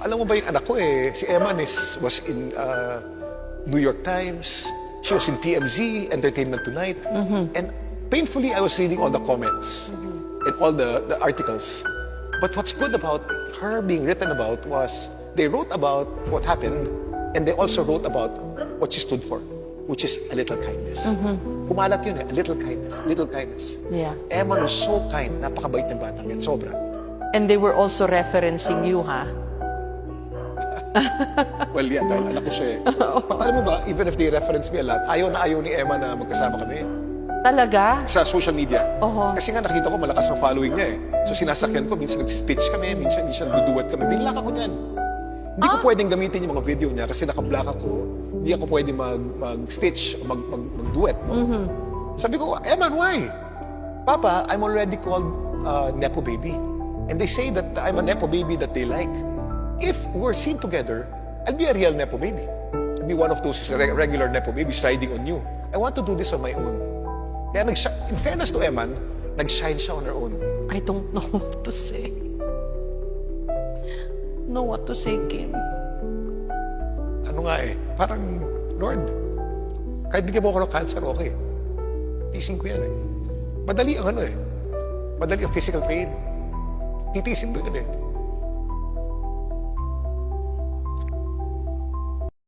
Alam mo ba yung anak ko si Eman was in New York Times, she was in TMZ, Entertainment Tonight, and painfully I was reading all the comments and all the articles. But what's good about her being written about was they wrote about what happened and they also wrote about what she stood for, which is a little kindness. Kumalat yun a little kindness, little kindness. Yeah. Eman was so kind, napakabait ng batang yan, sobra. And they were also referencing you, ha? Well, yeah, dahil anak ko siya Alam mo ba, even if they reference me a lot, ayaw ni Emma na magkasama kami Talaga? sa social media. Oho. Kasi nga nakita ko malakas ang following niya So sinasakyan ko, minsan nag-stitch kami, minsan duduet kami. Binlock ako niyan. Hindi ko pwedeng gamitin yung mga video niya kasi naka-block ako. Hindi ako pwedeng mag-stitch o mag-duet. No? Sabi ko, Emma, why? Papa, I'm already called Nepo Baby. And they say that I'm a Nepo Baby that they like. If we're seen together, I'll be a real Nepo Baby. I'll be one of those regular Nepo Babies riding on you. I want to do this on my own. Kaya in fairness to Eman, nag-shine siya on her own. I don't know what to say. Know what to say, Kim. Ano nga parang, Lord, kahit bigyan mo ako ng cancer, okay. Tiisin ko yan Madali ang madali ang physical pain. Titiisin ko yun